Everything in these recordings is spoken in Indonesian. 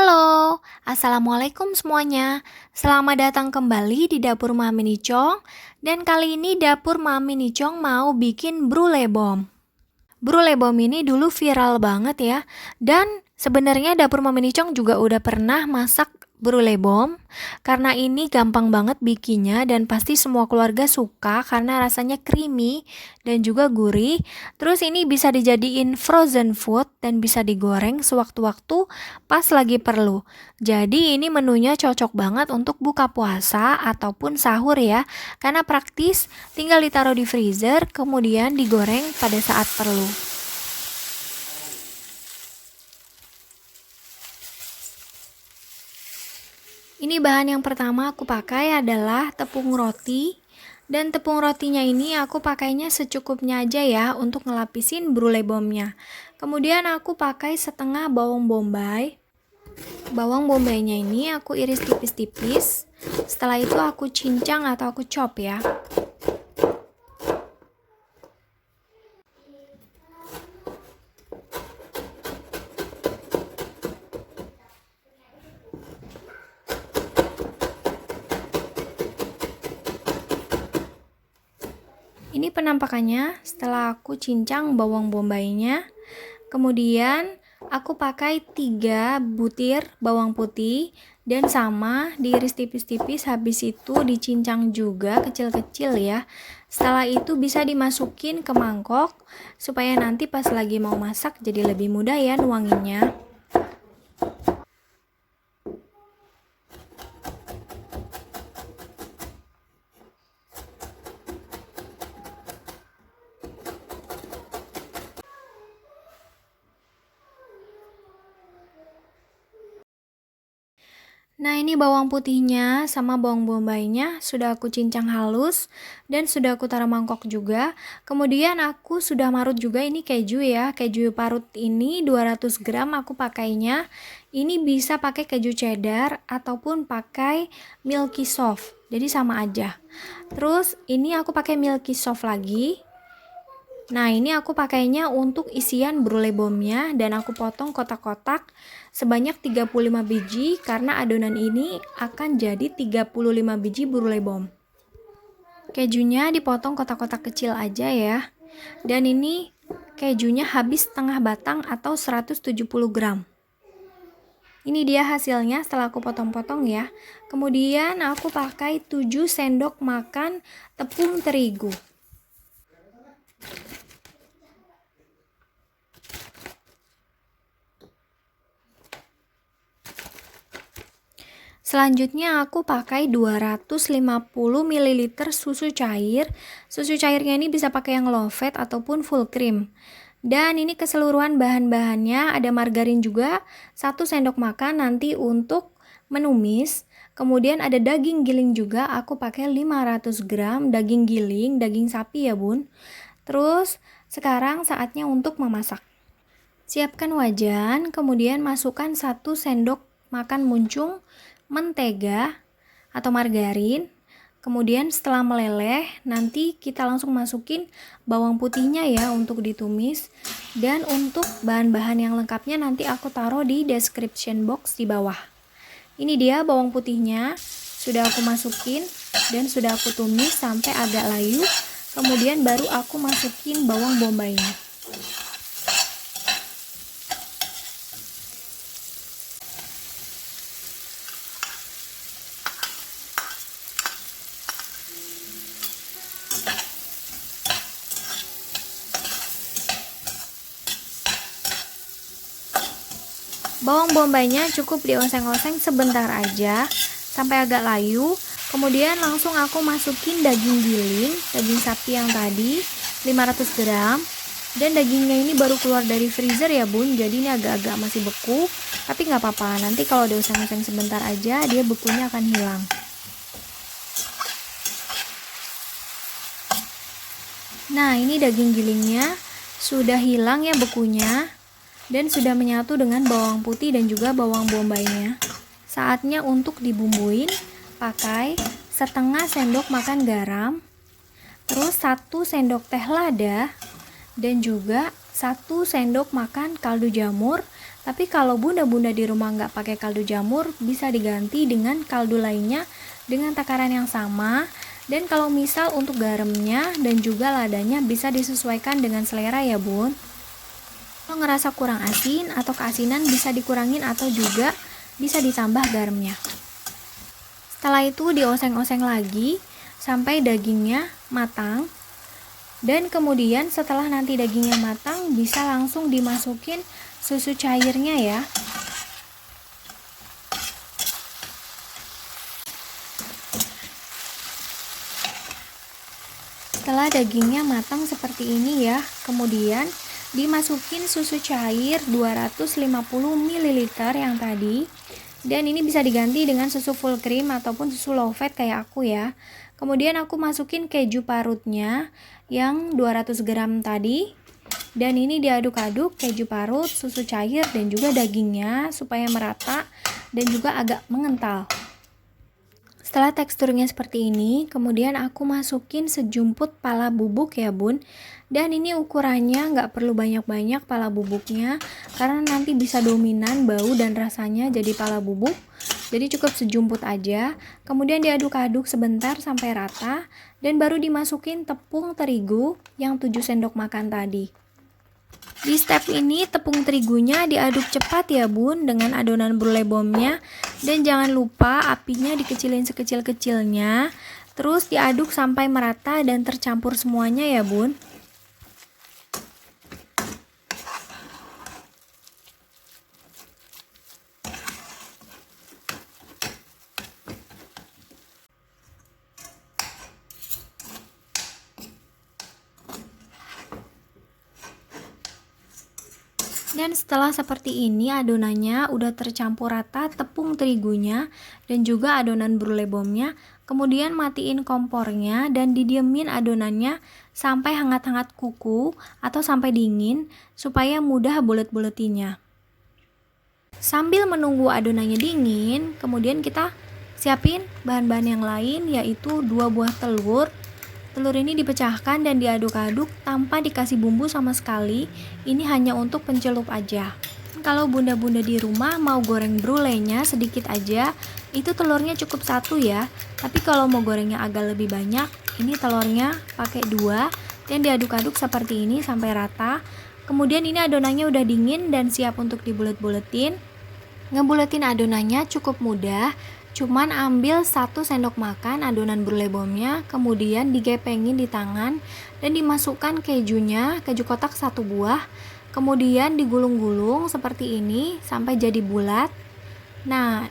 Halo, Assalamualaikum semuanya. Selamat datang kembali di Dapur Mami Nicong. Dan kali ini Dapur Mami Nicong mau bikin brulee bom. Brulee bom ini dulu viral banget ya. Dan sebenarnya Dapur Mami Nicong juga udah pernah masak brulee bom. Karena ini gampang banget bikinnya dan pasti semua keluarga suka karena rasanya creamy dan juga gurih. Terus ini bisa dijadiin frozen food dan bisa digoreng sewaktu-waktu pas lagi perlu. Jadi ini menunya cocok banget untuk buka puasa ataupun sahur ya. Karena praktis, tinggal ditaruh di freezer kemudian digoreng pada saat perlu. Ini bahan yang pertama aku pakai adalah tepung roti. Dan tepung rotinya ini aku pakainya secukupnya aja ya untuk ngelapisin brulee bomnya. Kemudian aku pakai setengah bawang bombay. Bawang bombaynya ini aku iris tipis-tipis. Setelah itu aku cincang atau aku chop ya. Ini penampakannya setelah aku cincang bawang bombaynya. Kemudian aku pakai 3 butir bawang putih dan sama diiris tipis-tipis, habis itu dicincang juga kecil-kecil ya. Setelah itu bisa dimasukin ke mangkok supaya nanti pas lagi mau masak jadi lebih mudah ya nuanginnya. Nah, ini bawang putihnya sama bawang bombaynya sudah aku cincang halus dan sudah aku taruh mangkok juga. Kemudian aku sudah marut juga ini keju ya. Keju parut ini 200 gram aku pakainya. Ini bisa pakai keju cheddar ataupun pakai milky soft. Jadi sama aja. Terus ini aku pakai milky soft lagi. Nah, ini aku pakainya untuk isian brulee bomnya dan aku potong kotak-kotak sebanyak 35 biji karena adonan ini akan jadi 35 biji brulee bom. Kejunya dipotong kotak-kotak kecil aja ya. Dan ini kejunya habis setengah batang atau 170 gram. Ini dia hasilnya setelah aku potong-potong ya. Kemudian aku pakai 7 sendok makan tepung terigu. Selanjutnya aku pakai 250 ml susu cair. Susu cairnya ini bisa pakai yang low fat ataupun full cream. Dan ini keseluruhan bahan-bahannya, ada margarin juga 1 sendok makan nanti untuk menumis. Kemudian ada daging giling juga, aku pakai 500 gram daging giling, daging sapi ya bun. Terus sekarang saatnya untuk memasak. Siapkan wajan, kemudian masukkan 1 sendok makan muncung mentega atau margarin. Kemudian setelah meleleh, nanti kita langsung masukin bawang putihnya ya untuk ditumis. Dan untuk bahan-bahan yang lengkapnya nanti aku taruh di description box di bawah. Ini dia bawang putihnya, sudah aku masukin dan sudah aku tumis sampai agak layu. Kemudian baru aku masukin bawang bombaynya. Bawang bombaynya cukup dioseng-oseng sebentar aja sampai agak layu. Kemudian langsung aku masukin daging giling, daging sapi yang tadi 500 gram. Dan dagingnya ini baru keluar dari freezer ya bun, jadi ini agak-agak masih beku. Tapi nggak apa-apa, nanti kalau dioseng-oseng sebentar aja dia bekunya akan hilang. Nah, ini daging gilingnya sudah hilang ya bekunya. Dan sudah menyatu dengan bawang putih dan juga bawang bombaynya. Saatnya untuk dibumbuin pakai setengah sendok makan garam, terus 1 sendok teh lada, dan juga 1 sendok makan kaldu jamur Tapi kalau bunda-bunda di rumah nggak pakai kaldu jamur, bisa diganti dengan kaldu lainnya dengan takaran yang sama. Dan kalau misal untuk garamnya dan juga ladanya bisa disesuaikan dengan selera ya bun. Kalau ngerasa kurang asin atau keasinan bisa dikurangin atau juga bisa ditambah garamnya. Setelah itu dioseng-oseng lagi sampai dagingnya matang. Dan kemudian setelah nanti dagingnya matang bisa langsung dimasukin susu cairnya ya. Setelah dagingnya matang seperti ini ya, kemudian dimasukin susu cair 250 ml yang tadi. Dan ini bisa diganti dengan susu full cream ataupun susu low fat kayak aku ya. Kemudian aku masukin keju parutnya yang 200 gram tadi. Dan ini diaduk-aduk keju parut, susu cair dan juga dagingnya supaya merata dan juga agak mengental. Setelah teksturnya seperti ini, kemudian aku masukin sejumput pala bubuk ya bun. Dan ini ukurannya nggak perlu banyak-banyak pala bubuknya, karena nanti bisa dominan bau dan rasanya jadi pala bubuk. Jadi cukup sejumput aja, kemudian diaduk-aduk sebentar sampai rata, dan baru dimasukin tepung terigu yang 7 sendok makan tadi. Di step ini tepung terigunya diaduk cepat ya bun dengan adonan brulee bomnya. Dan jangan lupa apinya dikecilin sekecil-kecilnya. Terus diaduk sampai merata dan tercampur semuanya ya bun. Dan setelah seperti ini adonannya udah tercampur rata tepung terigunya dan juga adonan brulee bomnya. Kemudian matiin kompornya dan didiemin adonannya sampai hangat-hangat kuku atau sampai dingin supaya mudah bulet-buletinya. Sambil menunggu adonannya dingin, kemudian kita siapin bahan-bahan yang lain yaitu 2 buah telur. Telur ini dipecahkan dan diaduk-aduk tanpa dikasih bumbu sama sekali. Ini hanya untuk pencelup aja. Kalau bunda-bunda di rumah mau goreng brulenya sedikit aja, itu telurnya cukup 1 ya. Tapi kalau mau gorengnya agak lebih banyak, ini telurnya pakai 2 dan diaduk-aduk seperti ini sampai rata. Kemudian ini adonannya udah dingin dan siap untuk dibulet-buletin. Ngebuletin adonannya cukup mudah. Cuman ambil 1 sendok makan adonan brulee bomnya, kemudian digepengin di tangan dan dimasukkan kejunya, keju kotak 1 buah. Kemudian digulung-gulung seperti ini sampai jadi bulat. Nah,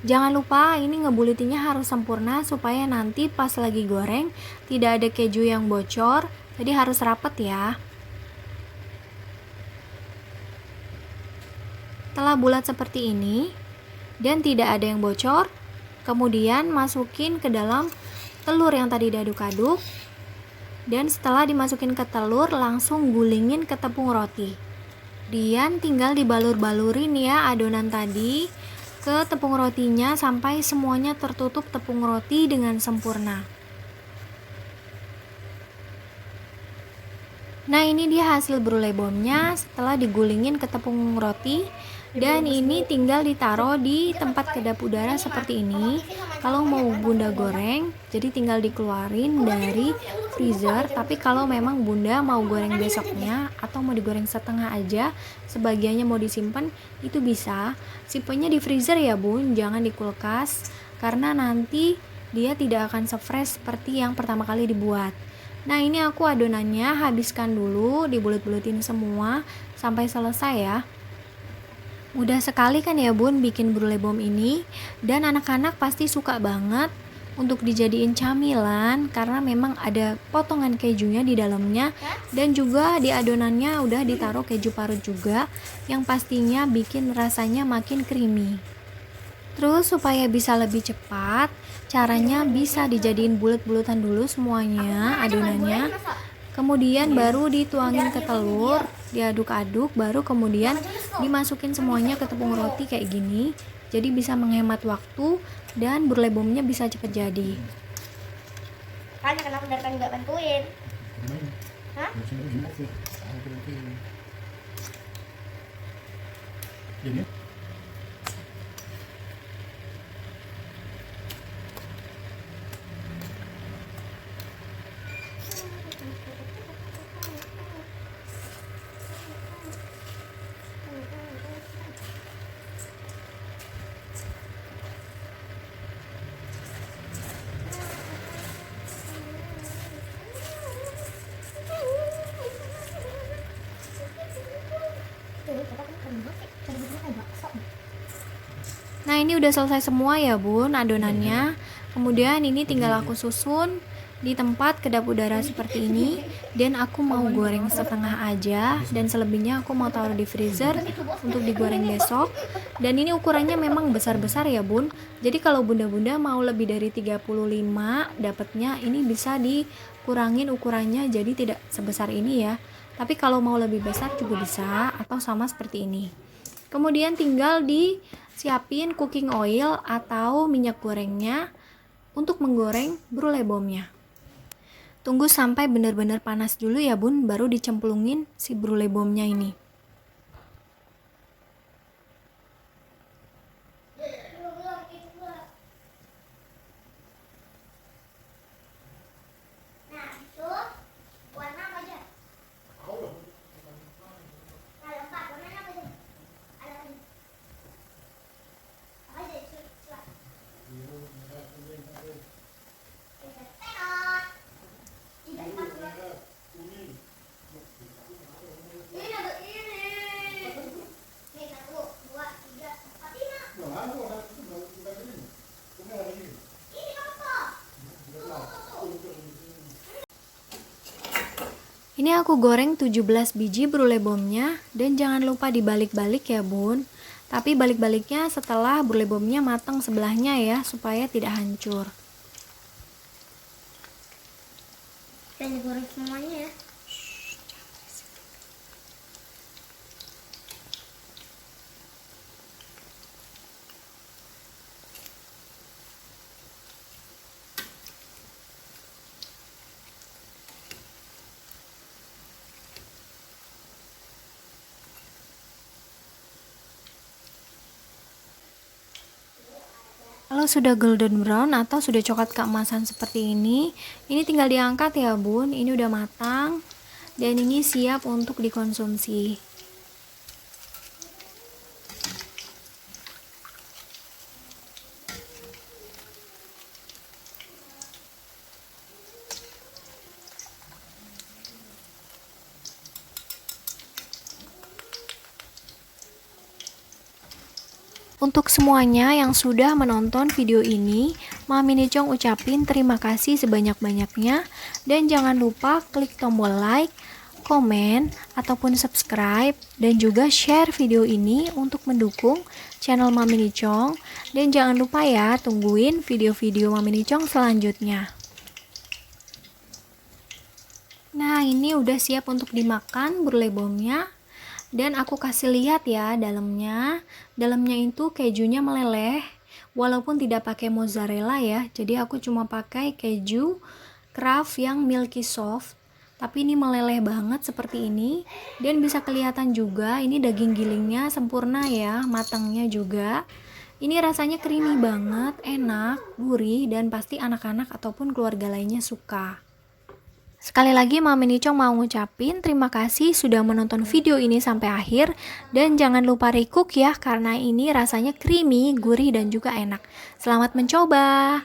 jangan lupa ini ngebuletinnya harus sempurna supaya nanti pas lagi goreng tidak ada keju yang bocor, jadi harus rapet ya. Setelah bulat seperti ini dan tidak ada yang bocor, kemudian masukin ke dalam telur yang tadi diaduk-aduk. Dan setelah dimasukin ke telur, langsung gulingin ke tepung roti. Dan tinggal dibalur-balurin ya adonan tadi ke tepung rotinya sampai semuanya tertutup tepung roti dengan sempurna. Nah, ini dia hasil brulee bomnya setelah digulingin ke tepung roti. Dan ini tinggal ditaruh di tempat kedap udara seperti ini. Kalau mau bunda goreng, jadi tinggal dikeluarin dari freezer. Tapi kalau memang bunda mau goreng besoknya atau mau digoreng setengah aja, sebagiannya mau disimpan, itu bisa. Simpennya di freezer ya bun, jangan di kulkas, karena nanti dia tidak akan se-fresh seperti yang pertama kali dibuat. Nah, ini aku adonannya habiskan dulu, dibulet-buletin semua sampai selesai ya. Mudah sekali kan ya bun bikin brulee bom ini, dan anak-anak pasti suka banget untuk dijadiin camilan karena memang ada potongan kejunya di dalamnya dan juga di adonannya udah ditaruh keju parut juga yang pastinya bikin rasanya makin creamy. Terus supaya bisa lebih cepat, caranya bisa dijadiin bulet-buletan dulu semuanya adonannya. Kemudian baru dituangin ke telur, diaduk-aduk, baru kemudian dimasukin semuanya ke tepung roti kayak gini. Jadi bisa menghemat waktu dan brulee bomnya bisa cepet jadi. Makanya kenapa dari tadi nggak bantuin? Hah? Ini. Nah, ini udah selesai semua ya bun adonannya. Kemudian ini tinggal aku susun di tempat kedap udara seperti ini. Dan aku mau goreng setengah aja, dan selebihnya aku mau taruh di freezer untuk digoreng besok. Dan ini ukurannya memang besar-besar ya bun. Jadi kalau bunda-bunda mau lebih dari 35 dapatnya, ini bisa dikurangin ukurannya jadi tidak sebesar ini ya. Tapi kalau mau lebih besar juga bisa, atau sama seperti ini. Kemudian tinggal disiapin cooking oil atau minyak gorengnya untuk menggoreng brulee bomnya. Tunggu sampai benar-benar panas dulu ya bun, baru dicemplungin si brulee bomnya ini. Nah, itu warna apa aja? Nah, lengkap. Warnanya apa aja? Ada apa aja? Apa aja? Coba. Terot. 3, 4, 2. Ini ada ini. Nih, 1, 2, 3, 4, 5. Ini apa? Ini aku goreng 17 biji brulee bomnya, dan jangan lupa dibalik-balik ya bun. Tapi balik-baliknya setelah brulee bomnya matang sebelahnya ya, supaya tidak hancur. Jangan digoreng semuanya ya. Kalau sudah golden brown atau sudah coklat keemasan seperti ini tinggal diangkat ya bun. Ini udah matang dan ini siap untuk dikonsumsi. Untuk semuanya yang sudah menonton video ini, Mami Nicong ucapin terima kasih sebanyak-banyaknya, dan jangan lupa klik tombol like, komen, ataupun subscribe, dan juga share video ini untuk mendukung channel Mami Nicong. Dan jangan lupa ya, tungguin video-video Mami Nicong selanjutnya. Nah, ini udah siap untuk dimakan brulee bomnya. Dan aku kasih lihat ya dalamnya itu kejunya meleleh, walaupun tidak pakai mozzarella ya. Jadi aku cuma pakai keju Kraft yang milky soft, tapi ini meleleh banget seperti ini. Dan bisa kelihatan juga ini daging gilingnya sempurna ya, matangnya juga. Ini rasanya creamy banget, enak, gurih, dan pasti anak-anak ataupun keluarga lainnya suka. Sekali lagi Mami Nicong mau ngucapin terima kasih sudah menonton video ini sampai akhir, dan jangan lupa recook ya, karena ini rasanya creamy, gurih, dan juga enak. Selamat mencoba.